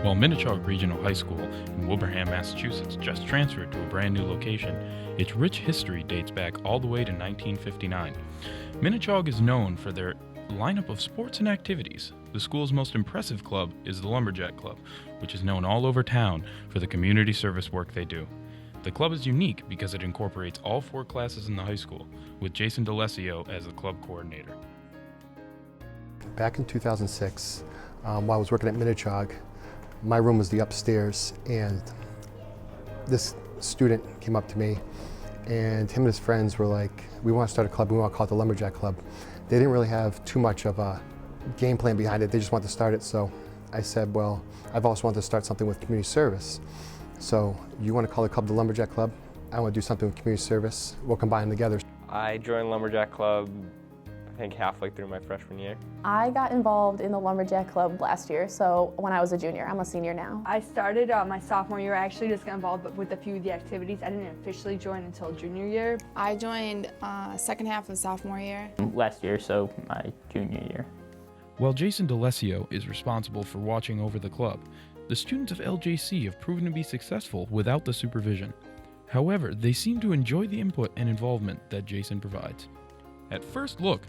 While Minnechaug Regional High School in Wilbraham, Massachusetts just transferred to a brand new location, its rich history dates back all the way to 1959. Minnechaug is known for their lineup of sports and activities. The school's most impressive club is the LumberJackClub, which is known all over town for the community service work they do. The club is unique because it incorporates all 4 classes in the high school, with Jason DeLessio as the club coordinator. Back in 2006, while I was working at Minnechaug, my room was the upstairs, and this student came up to me, and him and his friends were like, we want to start a club, we want to call it the Lumberjack Club. They didn't really have too much of a game plan behind it, they just wanted to start it, so I said, well, I've always wanted to start something with community service. So, you want to call the club the Lumberjack Club? I want to do something with community service, we'll combine them together. I joined Lumberjack Club I think halfway through my freshman year. I got involved in the Lumberjack Club last year, so when I was a junior. I'm a senior now. I started my sophomore year. I actually just got involved with a few of the activities. I didn't officially join until junior year. I joined second half of sophomore year. Last year, so my junior year. While Jason DeLessio is responsible for watching over the club, the students of LJC have proven to be successful without the supervision. However, they seem to enjoy the input and involvement that Jason provides. At first look,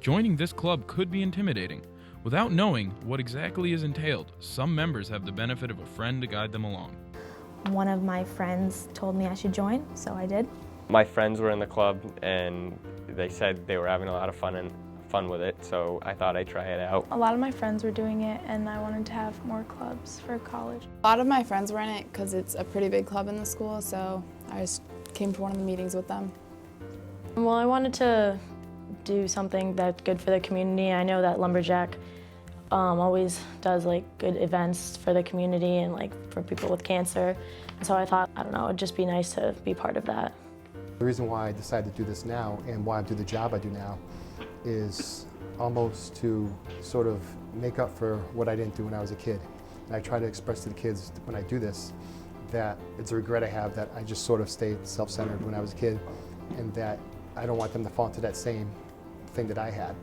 joining this club could be intimidating. Without knowing what exactly is entailed, some members have the benefit of a friend to guide them along. One of my friends told me I should join, so I did. My friends were in the club and they said they were having a lot of fun with it, so I thought I'd try it out. A lot of my friends were doing it and I wanted to have more clubs for college. A lot of my friends were in it because it's a pretty big club in the school, so I just came to one of the meetings with them. Well, I wanted to do something that's good for the community. I know that Lumberjack always does like good events for the community and like for people with cancer. And so I thought, I don't know, it'd just be nice to be part of that. The reason why I decided to do this now and why I do the job I do now is almost to sort of make up for what I didn't do when I was a kid. And I try to express to the kids when I do this that it's a regret I have that I just sort of stayed self-centered when I was a kid, and that I don't want them to fall into that same thing that I had,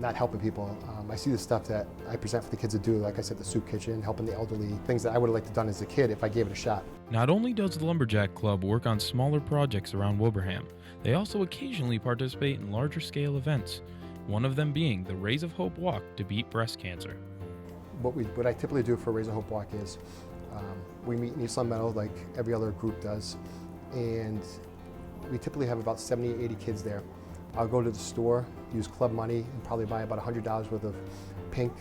not helping people. I see the stuff that I present for the kids to do, like I said, the soup kitchen, helping the elderly, things that I would have liked to have done as a kid if I gave it a shot. Not only does the Lumberjack Club work on smaller projects around Wilbraham, they also occasionally participate in larger scale events, one of them being the Rays of Hope Walk to beat breast cancer. What I typically do for Rays of Hope Walk is we meet in East Long Meadow like every other group does, and we typically have about 70 or 80 kids there. I'll go to the store, use club money, and probably buy about $100 worth of pink,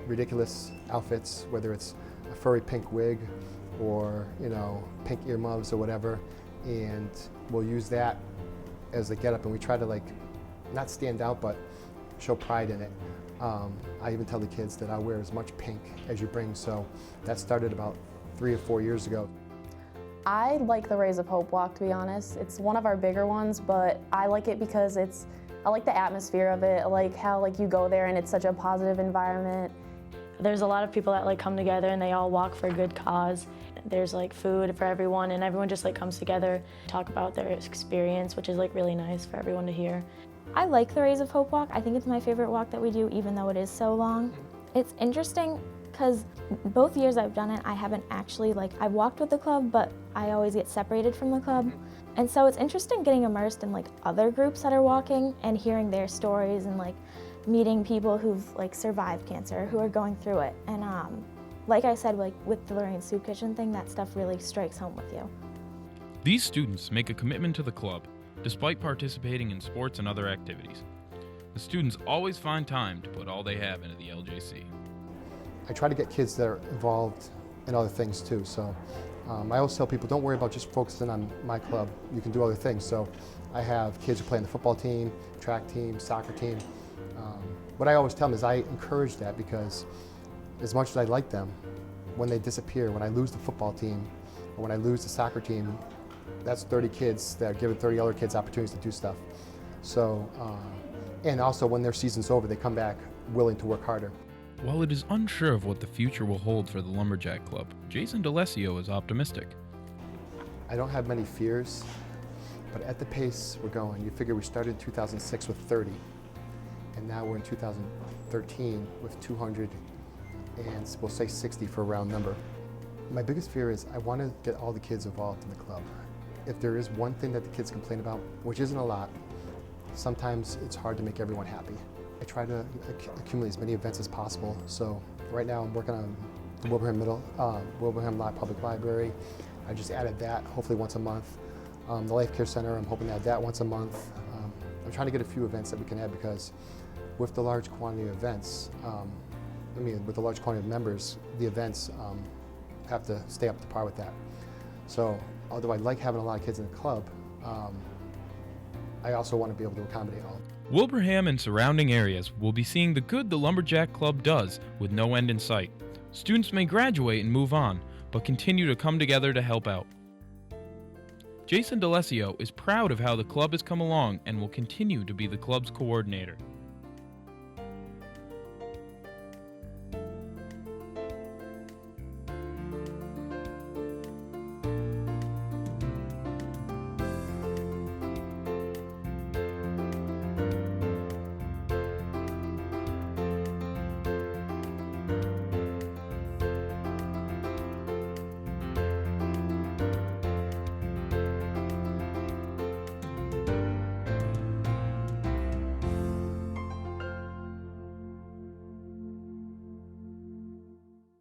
ridiculous outfits, whether it's a furry pink wig or, you know, pink earmuffs or whatever, and we'll use that as a get-up, and we try to, like, not stand out, but show pride in it. I even tell the kids that I'll wear as much pink as you bring, so that started about 3 or 4 years ago. I like the Rays of Hope Walk, to be honest. It's one of our bigger ones, but I like it because I like the atmosphere of it. I like how like you go there and it's such a positive environment. There's a lot of people that like come together and they all walk for a good cause. There's like food for everyone and everyone just like comes together, talk about their experience, which is like really nice for everyone to hear. I like the Rays of Hope Walk. I think it's my favorite walk that we do, even though it is so long. It's interesting because both years I've done it, I haven't actually, I've walked with the club, but I always get separated from the club. And so it's interesting getting immersed in other groups that are walking and hearing their stories and meeting people who've survived cancer, who are going through it. And like I said, with the Lorraine Soup Kitchen thing, that stuff really strikes home with you. These students make a commitment to the club, despite participating in sports and other activities. The students always find time to put all they have into the LJC. I try to get kids that are involved in other things too, so I always tell people, don't worry about just focusing on my club, you can do other things. So I have kids who play in the football team, track team, soccer team. What I always tell them is I encourage that, because as much as I like them, when they disappear, when I lose the football team, or when I lose the soccer team, that's 30 kids that are giving 30 other kids opportunities to do stuff. So, and also when their season's over, they come back willing to work harder. While it is unsure of what the future will hold for the Lumberjack Club, Jason DeLessio is optimistic. I don't have many fears, but at the pace we're going, you figure we started in 2006 with 30, and now we're in 2013 with 200 and we'll say 60 for a round number. My biggest fear is I want to get all the kids involved in the club. If there is one thing that the kids complain about, which isn't a lot, sometimes it's hard to make everyone happy. I try to accumulate as many events as possible. So right now I'm working on the Wilbraham Public Library. I just added that, hopefully once a month. The Life Care Center, I'm hoping to add that once a month. I'm trying to get a few events that we can add because with the large quantity of events, with the large quantity of members, the events have to stay up to par with that. So although I like having a lot of kids in the club, I also want to be able to accommodate all. Wilbraham and surrounding areas will be seeing the good the Lumberjack Club does with no end in sight. Students may graduate and move on, but continue to come together to help out. Jason D'Alessio is proud of how the club has come along and will continue to be the club's coordinator.